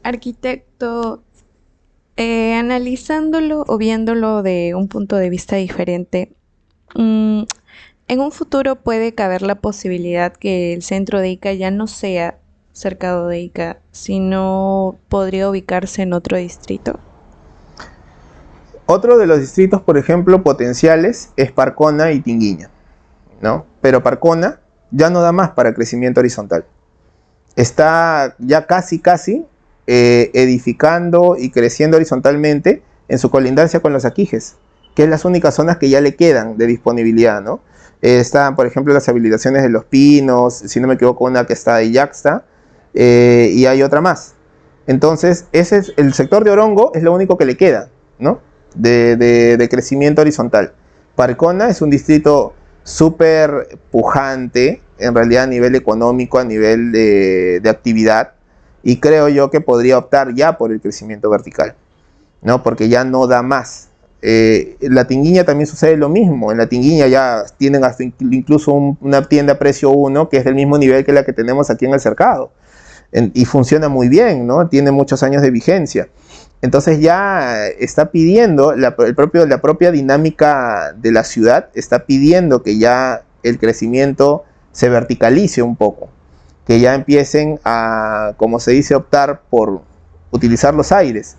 Arquitecto, analizándolo o viéndolo de un punto de vista diferente, mm, en un futuro puede caber la posibilidad que el centro de Ica ya no sea cercado de Ica, sino podría ubicarse en otro distrito. Otro de los distritos, por ejemplo, potenciales es Parcona y Tinguiña, ¿no? Pero Parcona ya no da más para crecimiento horizontal. Está ya casi edificando y creciendo horizontalmente en su colindancia con los Aquijes, que es las únicas zonas que ya le quedan de disponibilidad, ¿no? Están, por ejemplo, las habilitaciones de Los Pinos, si no me equivoco, una que está de Yaxta, y hay otra más. Entonces, ese es, el sector de Orongo es lo único que le queda, ¿no? De crecimiento horizontal. Parcona es un distrito súper pujante, en realidad a nivel económico, a nivel de actividad, y creo yo que podría optar ya por el crecimiento vertical, ¿no? Porque ya no da más. En la Tinguiña también sucede lo mismo. En la Tinguiña ya tienen hasta incluso una tienda a precio 1 que es del mismo nivel que la que tenemos aquí en el Cercado. Y funciona muy bien, ¿no? Tiene muchos años de vigencia. Entonces ya está pidiendo, la propia dinámica de la ciudad está pidiendo que ya el crecimiento se verticalice un poco, que ya empiecen a, como se dice, optar por utilizar los aires.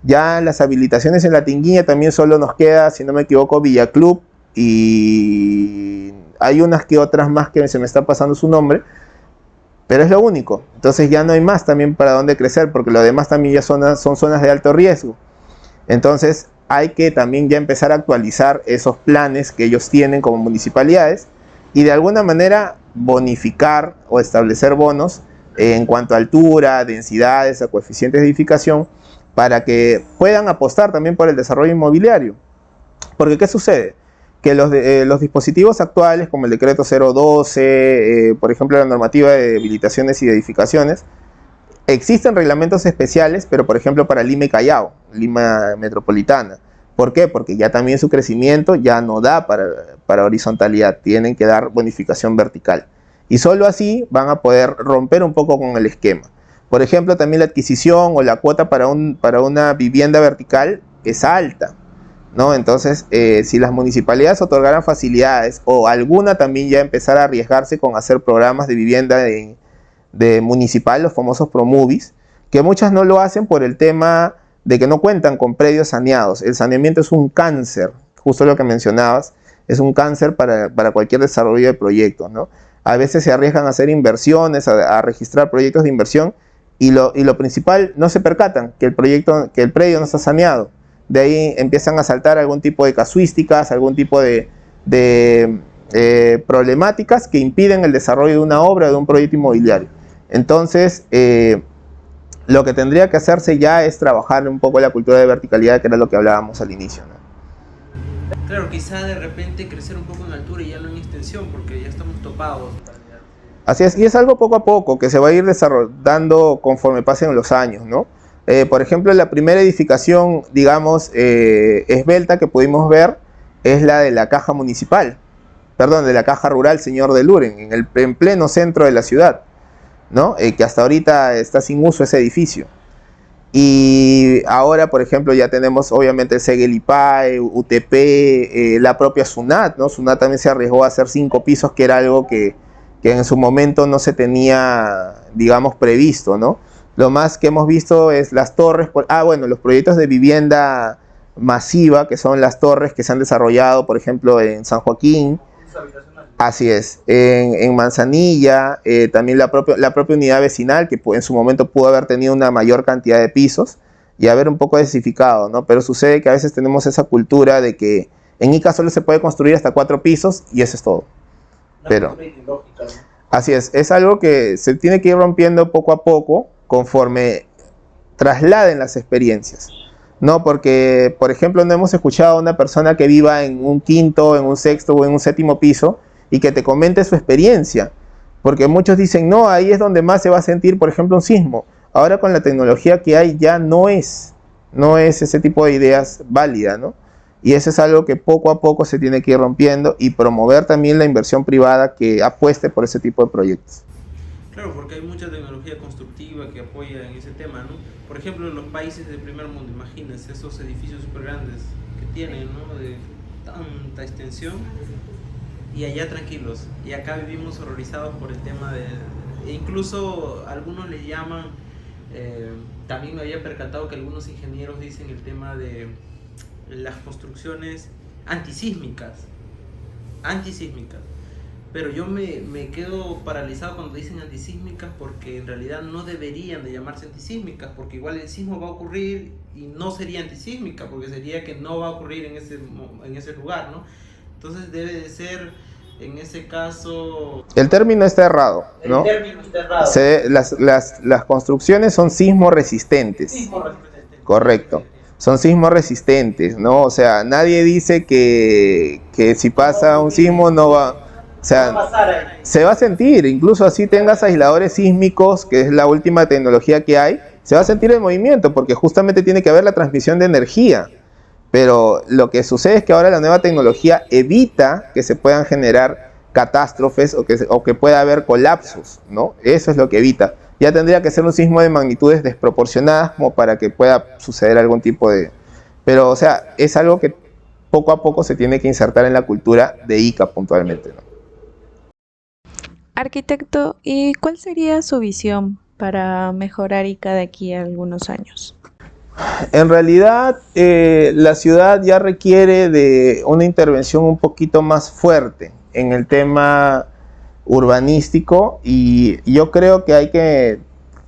Ya las habilitaciones en la Tinguiña también solo nos queda, si no me equivoco, Villa Club, y hay unas que otras más que se me está pasando su nombre, pero es lo único. Entonces ya no hay más también para dónde crecer, porque lo demás también ya son zonas de alto riesgo. Entonces hay que también ya empezar a actualizar esos planes que ellos tienen como municipalidades y de alguna manera bonificar o establecer bonos en cuanto a altura, densidades, a coeficientes de edificación, para que puedan apostar también por el desarrollo inmobiliario. Porque ¿qué sucede? Que los dispositivos actuales, como el decreto 012, por ejemplo la normativa de habilitaciones y de edificaciones, existen reglamentos especiales, pero por ejemplo para Lima y Callao, Lima metropolitana. ¿Por qué? Porque ya también su crecimiento ya no da para horizontalidad, tienen que dar bonificación vertical. Y solo así van a poder romper un poco con el esquema. Por ejemplo, también la adquisición o la cuota para una vivienda vertical es alta, ¿no? Entonces, si las municipalidades otorgaran facilidades o alguna también ya empezar a arriesgarse con hacer programas de vivienda de municipal, los famosos Promovis, que muchas no lo hacen por el tema de que no cuentan con predios saneados. El saneamiento es un cáncer, justo lo que mencionabas, es un cáncer para cualquier desarrollo de proyectos, ¿no? A veces se arriesgan a hacer inversiones, a registrar proyectos de inversión y lo principal, no se percatan que el predio no está saneado. De ahí empiezan a saltar algún tipo de casuísticas, algún tipo de problemáticas que impiden el desarrollo de una obra, de un proyecto inmobiliario. Entonces, lo que tendría que hacerse ya es trabajar un poco la cultura de verticalidad, que era lo que hablábamos al inicio, ¿no? Claro, quizá de repente crecer un poco en altura y ya no en extensión, porque ya estamos topados. Así es, y es algo poco a poco que se va a ir desarrollando conforme pasen los años, ¿no? Por ejemplo, la primera edificación, digamos, esbelta que pudimos ver es la de la caja municipal, perdón, de la caja rural Señor de Luren, en pleno centro de la ciudad, ¿no? Que hasta ahorita está sin uso ese edificio. Y ahora, por ejemplo, ya tenemos obviamente el Seguelipay, UTP, la propia SUNAT, ¿no? SUNAT también se arriesgó a hacer 5 pisos, que era algo que en su momento no se tenía, digamos, previsto, ¿no? Lo más que hemos visto es las torres, bueno, los proyectos de vivienda masiva, que son las torres que se han desarrollado, por ejemplo, en San Joaquín. Así es, en Manzanilla, también la propia unidad vecinal, que en su momento pudo haber tenido una mayor cantidad de pisos y haber un poco densificado, ¿no? Pero sucede que a veces tenemos esa cultura de que en Ica solo se puede construir hasta 4 pisos y eso es todo. Pero así es algo que se tiene que ir rompiendo poco a poco conforme trasladen las experiencias. No, porque, por ejemplo, no hemos escuchado a una persona que viva en un quinto, en un sexto o en un séptimo piso y que te comente su experiencia. Porque muchos dicen, no, ahí es donde más se va a sentir, por ejemplo, un sismo. Ahora con la tecnología que hay ya no es ese tipo de ideas válida, ¿no? Y eso es algo que poco a poco se tiene que ir rompiendo y promover también la inversión privada que apueste por ese tipo de proyectos. Claro, porque hay mucha tecnología constructiva que apoya en ese tema, ¿no? Por ejemplo, en los países del primer mundo, imagínense esos edificios súper grandes que tienen, ¿no? De tanta extensión, y allá tranquilos. Y acá vivimos horrorizados por el tema de... E incluso algunos le llaman... también me había percatado que algunos ingenieros dicen el tema de las construcciones antisísmicas. Antisísmicas. Pero yo me quedo paralizado cuando dicen antisísmicas, porque en realidad no deberían de llamarse antisísmicas, porque igual el sismo va a ocurrir y no sería antisísmica, porque sería que no va a ocurrir en ese lugar, ¿no? Entonces debe de ser, en ese caso... El término está errado, ¿no? El término está errado. Las construcciones son sismo resistentes. Sismo resistente. Correcto. Son sismos resistentes, ¿no? O sea, nadie dice que si pasa un sismo no va... O sea, se va a sentir, incluso así tengas aisladores sísmicos, que es la última tecnología que hay, se va a sentir el movimiento, porque justamente tiene que haber la transmisión de energía. Pero lo que sucede es que ahora la nueva tecnología evita que se puedan generar catástrofes o que pueda haber colapsos, ¿no? Eso es lo que evita. Ya tendría que ser un sismo de magnitudes desproporcionadas como para que pueda suceder algún tipo de... Pero, o sea, es algo que poco a poco se tiene que insertar en la cultura de Ica puntualmente, ¿no? Arquitecto, ¿y cuál sería su visión para mejorar Ica de aquí a algunos años? En realidad, la ciudad ya requiere de una intervención un poquito más fuerte en el tema urbanístico, y yo creo que hay que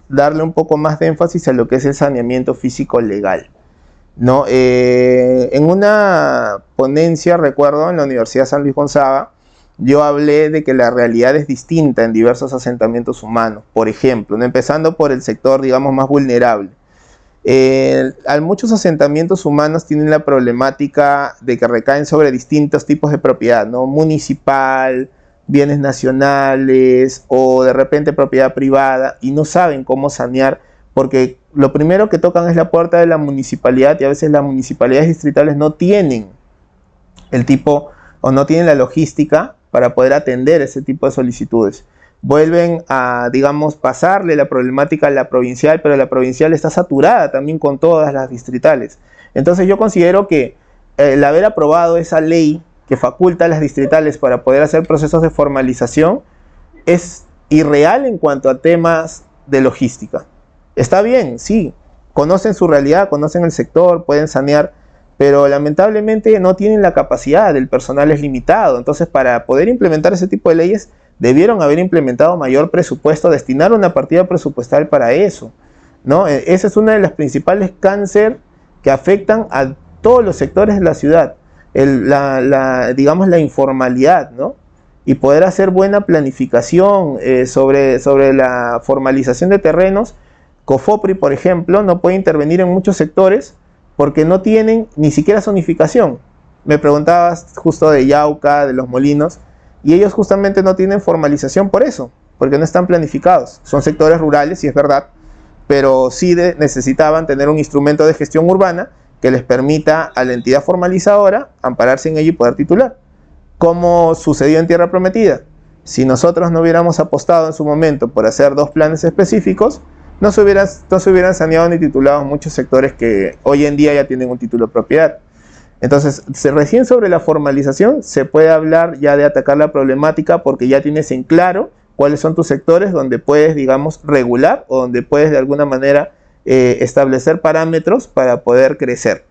darle un poco más de énfasis a lo que es el saneamiento físico legal, ¿no? En una ponencia, recuerdo, en la Universidad San Luis Gonzaga, yo hablé de que la realidad es distinta en diversos asentamientos humanos, por ejemplo, ¿no? Empezando por el sector, digamos, más vulnerable. Muchos asentamientos humanos tienen la problemática de que recaen sobre distintos tipos de propiedad, ¿no? Municipal, bienes nacionales o de repente propiedad privada, y no saben cómo sanear, porque lo primero que tocan es la puerta de la municipalidad, y a veces las municipalidades distritales no tienen el tipo o no tienen la logística para poder atender ese tipo de solicitudes. Vuelven a, digamos, pasarle la problemática a la provincial, pero la provincial está saturada también con todas las distritales. Entonces yo considero que el haber aprobado esa ley que faculta a las distritales para poder hacer procesos de formalización es irreal en cuanto a temas de logística. Está bien, sí, conocen su realidad, conocen el sector, pueden sanear, pero lamentablemente no tienen la capacidad, el personal es limitado. Entonces, para poder implementar ese tipo de leyes, debieron haber implementado mayor presupuesto, destinar una partida presupuestal para eso, ¿no? Esa es una de las principales cáncer que afectan a todos los sectores de la ciudad, digamos, la informalidad, ¿no? Y poder hacer buena planificación sobre la formalización de terrenos. COFOPRI, por ejemplo, no puede intervenir en muchos sectores porque no tienen ni siquiera zonificación. Me preguntabas justo de Yauca, de Los Molinos, y ellos justamente no tienen formalización por eso, porque no están planificados. Son sectores rurales, sí es verdad, pero sí necesitaban tener un instrumento de gestión urbana que les permita a la entidad formalizadora ampararse en ello y poder titular. Como sucedió en Tierra Prometida. Si nosotros no hubiéramos apostado en su momento por hacer 2 planes específicos, no se hubieran saneado ni titulado muchos sectores que hoy en día ya tienen un título de propiedad. Entonces, recién sobre la formalización se puede hablar ya de atacar la problemática, porque ya tienes en claro cuáles son tus sectores donde puedes, digamos, regular, o donde puedes de alguna manera establecer parámetros para poder crecer.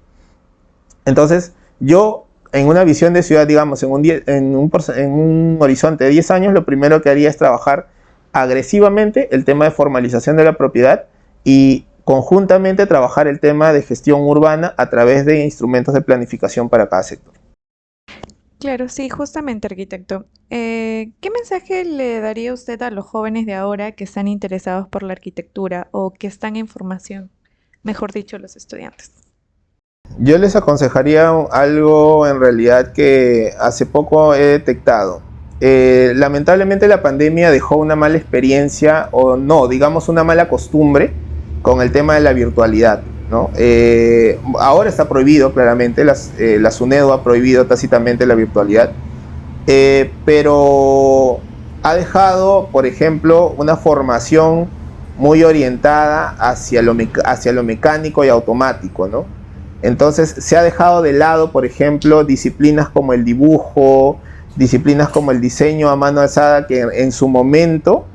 Entonces, yo en una visión de ciudad, digamos, en un horizonte de 10 años, lo primero que haría es trabajar agresivamente el tema de formalización de la propiedad, y conjuntamente trabajar el tema de gestión urbana a través de instrumentos de planificación para cada sector. Claro, sí, justamente, arquitecto. ¿Qué mensaje le daría usted a los jóvenes de ahora que están interesados por la arquitectura o que están en formación? Mejor dicho, los estudiantes. Yo les aconsejaría algo en realidad que hace poco he detectado. Lamentablemente la pandemia dejó una mala experiencia, o no, digamos una mala costumbre con el tema de la virtualidad, ¿no? Ahora está prohibido, claramente, la SUNEDU ha prohibido tácitamente la virtualidad, pero ha dejado, por ejemplo, una formación muy orientada hacia lo mecánico y automático, ¿no? Entonces se ha dejado de lado, por ejemplo, disciplinas como el dibujo, disciplinas como el diseño a mano alzada, que en su momento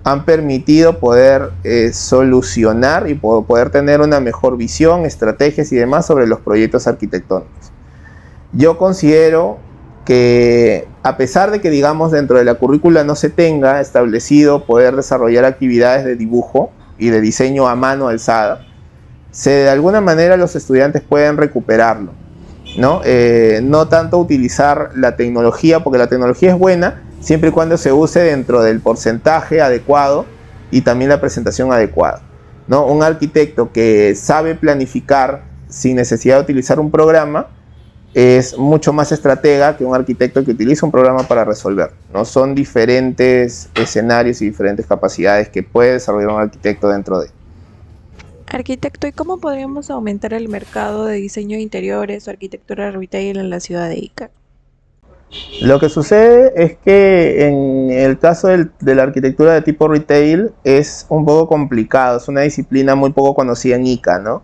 han permitido poder solucionar y poder tener una mejor visión, estrategias y demás sobre los proyectos arquitectónicos. Yo considero que, a pesar de que, digamos, dentro de la currícula no se tenga establecido poder desarrollar actividades de dibujo y de diseño a mano alzada, de alguna manera los estudiantes pueden recuperarlo, ¿no? No tanto utilizar la tecnología, porque la tecnología es buena siempre y cuando se use dentro del porcentaje adecuado y también la presentación adecuada, ¿no? Un arquitecto que sabe planificar sin necesidad de utilizar un programa es mucho más estratega que un arquitecto que utiliza un programa para resolver, ¿no? Son diferentes escenarios y diferentes capacidades que puede desarrollar un arquitecto dentro de. Arquitecto, ¿y cómo podríamos aumentar el mercado de diseño de interiores o arquitectura retail en la ciudad de Ica? Lo que sucede es que en el caso de la arquitectura de tipo retail es un poco complicado, es una disciplina muy poco conocida en Ica, ¿no?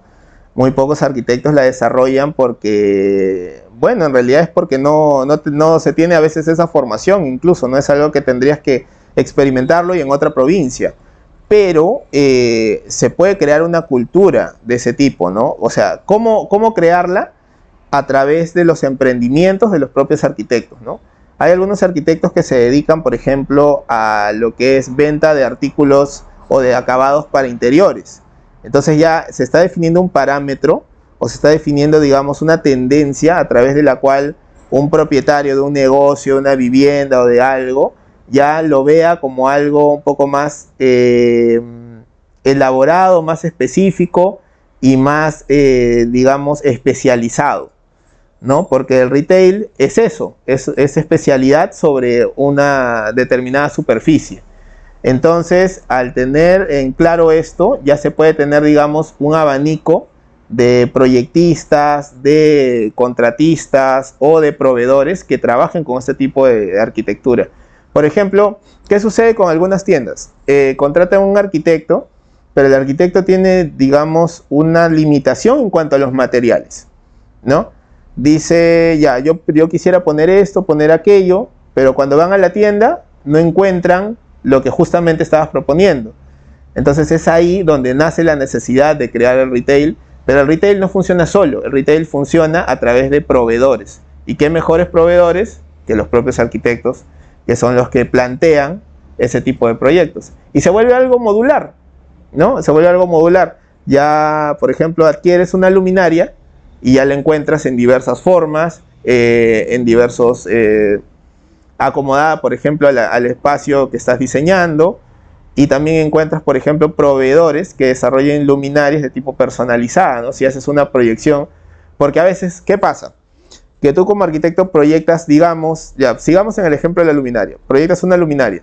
Muy pocos arquitectos la desarrollan porque, bueno, en realidad es porque no se tiene a veces esa formación, incluso, no es algo que tendrías que experimentarlo y en otra provincia. Pero se puede crear una cultura de ese tipo, ¿no? O sea, ¿cómo crearla? A través de los emprendimientos de los propios arquitectos, ¿no? Hay algunos arquitectos que se dedican, por ejemplo, a lo que es venta de artículos o de acabados para interiores. Entonces ya se está definiendo un parámetro o se está definiendo, digamos, una tendencia a través de la cual un propietario de un negocio, de una vivienda o de algo, ya lo vea como algo un poco más elaborado, más específico y más, digamos, especializado, ¿no? Porque el retail es eso, es especialidad sobre una determinada superficie. Entonces, al tener en claro esto, ya se puede tener, digamos, un abanico de proyectistas, de contratistas o de proveedores que trabajen con este tipo de arquitectura. Por ejemplo, ¿qué sucede con algunas tiendas? Contratan a un arquitecto, pero el arquitecto tiene, digamos, una limitación en cuanto a los materiales, ¿no? Dice, ya, yo quisiera poner esto, poner aquello, pero cuando van a la tienda no encuentran lo que justamente estabas proponiendo. Entonces es ahí donde nace la necesidad de crear el retail, pero el retail no funciona solo, el retail funciona a través de proveedores. ¿Y qué mejores proveedores que los propios arquitectos, que son los que plantean ese tipo de proyectos? Y se vuelve algo modular, ¿no? Se vuelve algo modular. Ya, por ejemplo, adquieres una luminaria y ya la encuentras en diversas formas, en diversos, acomodada, por ejemplo, al espacio que estás diseñando. Y también encuentras, por ejemplo, proveedores que desarrollen luminarias de tipo personalizada, ¿no? Si haces una proyección, porque a veces, ¿qué pasa? Que tú como arquitecto proyectas, digamos, ya, sigamos en el ejemplo de la luminaria, proyectas una luminaria,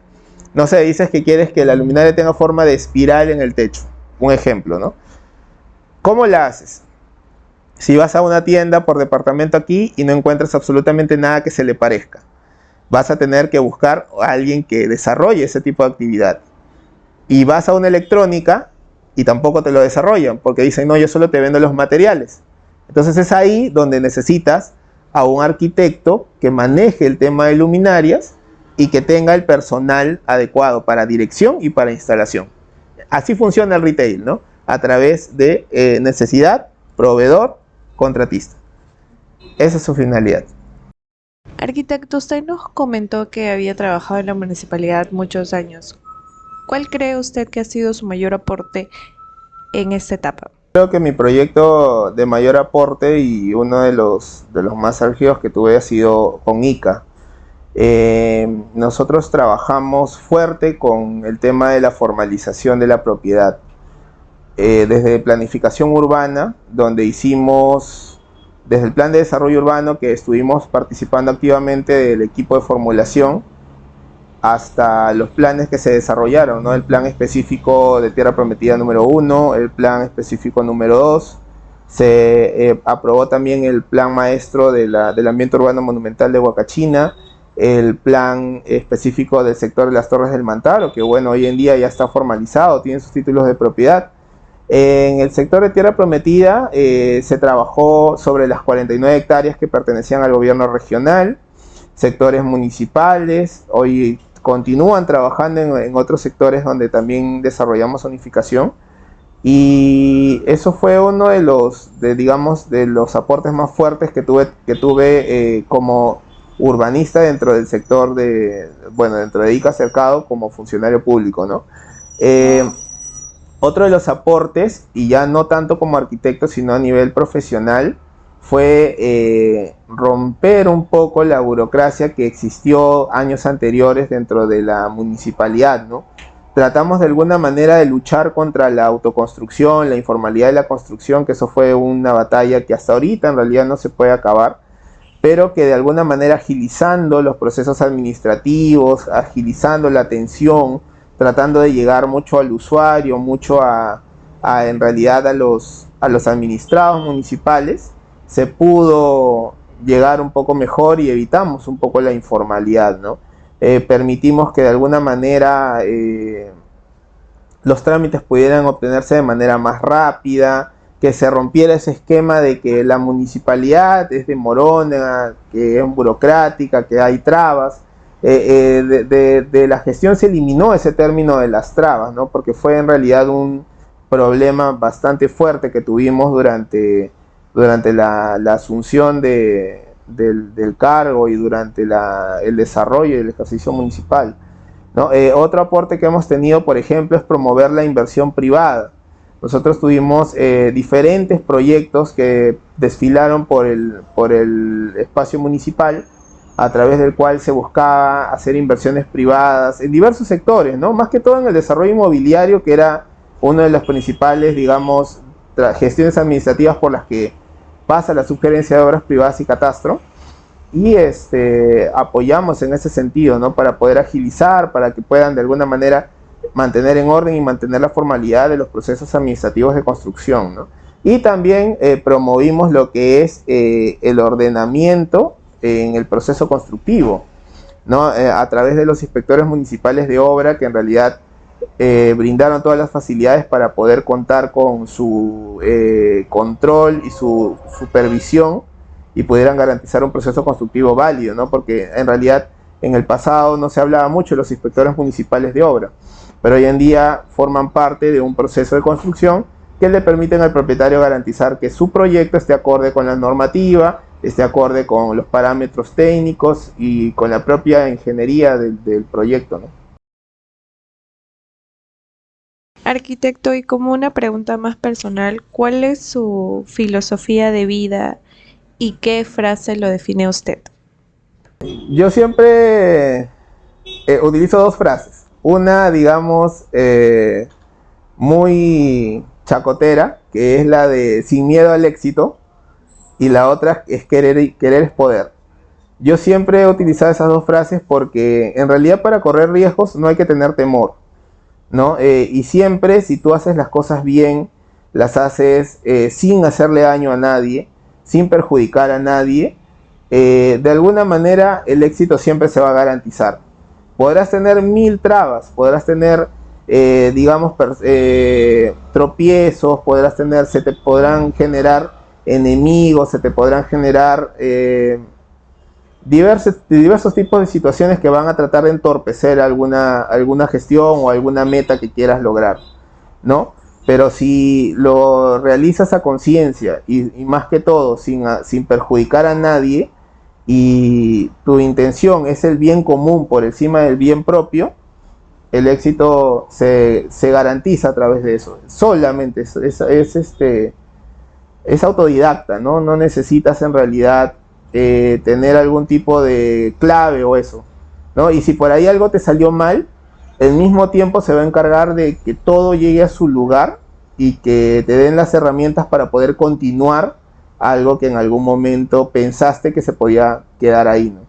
no sé, dices que quieres que la luminaria tenga forma de espiral en el techo, un ejemplo, ¿no? ¿Cómo la haces? Si vas a una tienda por departamento aquí y no encuentras absolutamente nada que se le parezca, vas a tener que buscar a alguien que desarrolle ese tipo de actividad. Y vas a una electrónica y tampoco te lo desarrollan, porque dicen, no, yo solo te vendo los materiales. Entonces es ahí donde necesitas a un arquitecto que maneje el tema de luminarias y que tenga el personal adecuado para dirección y para instalación. Así funciona el retail, ¿no? A través de necesidad, proveedor, contratista. Esa es su finalidad. Arquitecto, usted nos comentó que había trabajado en la municipalidad muchos años. ¿Cuál cree usted que ha sido su mayor aporte en esta etapa? Creo que mi proyecto de mayor aporte y uno de los más álgidos que tuve ha sido con ICA. Nosotros trabajamos fuerte con el tema de la formalización de la propiedad. Desde planificación urbana, donde hicimos, desde el plan de desarrollo urbano que estuvimos participando activamente del equipo de formulación, hasta los planes que se desarrollaron, ¿no? El plan específico de Tierra Prometida número 1, el plan específico número 2, se aprobó también el plan maestro del ambiente urbano monumental de Huacachina, el plan específico del sector de las Torres del Mantaro, que bueno, hoy en día ya está formalizado, tiene sus títulos de propiedad. En el sector de Tierra Prometida se trabajó sobre las 49 hectáreas que pertenecían al gobierno regional, sectores municipales, hoy continúan trabajando en otros sectores donde también desarrollamos zonificación. Y eso fue uno de digamos, de los aportes más fuertes que tuve como urbanista dentro del sector dentro de ICA Cercado como funcionario público, ¿no? Otro de los aportes, y ya no tanto como arquitecto, sino a nivel profesional, fue romper un poco la burocracia que existió años anteriores dentro de la municipalidad, ¿no? Tratamos de alguna manera de luchar contra la autoconstrucción, la informalidad de la construcción, que eso fue una batalla que hasta ahorita en realidad no se puede acabar, pero que de alguna manera agilizando los procesos administrativos, agilizando la atención, tratando de llegar mucho al usuario, mucho en realidad a los administrados municipales, se pudo llegar un poco mejor y evitamos un poco la informalidad, ¿no? Permitimos que de alguna manera los trámites pudieran obtenerse de manera más rápida, que se rompiera ese esquema de que la municipalidad es demorona, que es burocrática, que hay trabas. De la gestión se eliminó ese término de las trabas, ¿no? Porque fue en realidad un problema bastante fuerte que tuvimos durante la asunción del cargo y durante el desarrollo y el ejercicio municipal, ¿no? Otro aporte que hemos tenido, por ejemplo, es promover la inversión privada. Nosotros tuvimos diferentes proyectos que desfilaron por el espacio municipal, a través del cual se buscaba hacer inversiones privadas en diversos sectores, ¿no? Más que todo en el desarrollo inmobiliario, que era una de las principales, digamos, gestiones administrativas por las que pasa la sugerencia de obras privadas y catastro, y apoyamos en ese sentido, ¿no? Para poder agilizar, para que puedan de alguna manera mantener en orden y mantener la formalidad de los procesos administrativos de construcción, ¿no? Y también promovimos lo que es el ordenamiento en el proceso constructivo, ¿no? A través de los inspectores municipales de obra, que en realidad brindaron todas las facilidades para poder contar con su control y su supervisión y pudieran garantizar un proceso constructivo válido, ¿no? Porque en realidad en el pasado no se hablaba mucho de los inspectores municipales de obra, pero hoy en día forman parte de un proceso de construcción que le permiten al propietario garantizar que su proyecto esté acorde con la normativa, esté acorde con los parámetros técnicos y con la propia ingeniería del proyecto, ¿no? Arquitecto, y como una pregunta más personal, ¿cuál es su filosofía de vida y qué frase lo define a usted? Yo siempre utilizo dos frases. Una, digamos, muy chacotera, que es la de sin miedo al éxito, y la otra es querer es poder. Yo siempre he utilizado esas dos frases porque en realidad para correr riesgos no hay que tener temor, ¿no? Y siempre, si tú haces las cosas bien, las haces sin hacerle daño a nadie, sin perjudicar a nadie, de alguna manera el éxito siempre se va a garantizar. Podrás tener 1000 trabas, podrás tener, digamos, tropiezos, se te podrán generar enemigos, se te podrán generar diversos tipos de situaciones que van a tratar de entorpecer alguna gestión o alguna meta que quieras lograr, ¿no? Pero si lo realizas a conciencia y más que todo sin perjudicar a nadie, y tu intención es el bien común por encima del bien propio, el éxito se garantiza a través de eso. Solamente es autodidacta, ¿no? No necesitas en realidad tener algún tipo de clave o eso, ¿no? Y si por ahí algo te salió mal, el mismo tiempo se va a encargar de que todo llegue a su lugar y que te den las herramientas para poder continuar algo que en algún momento pensaste que se podía quedar ahí, ¿no?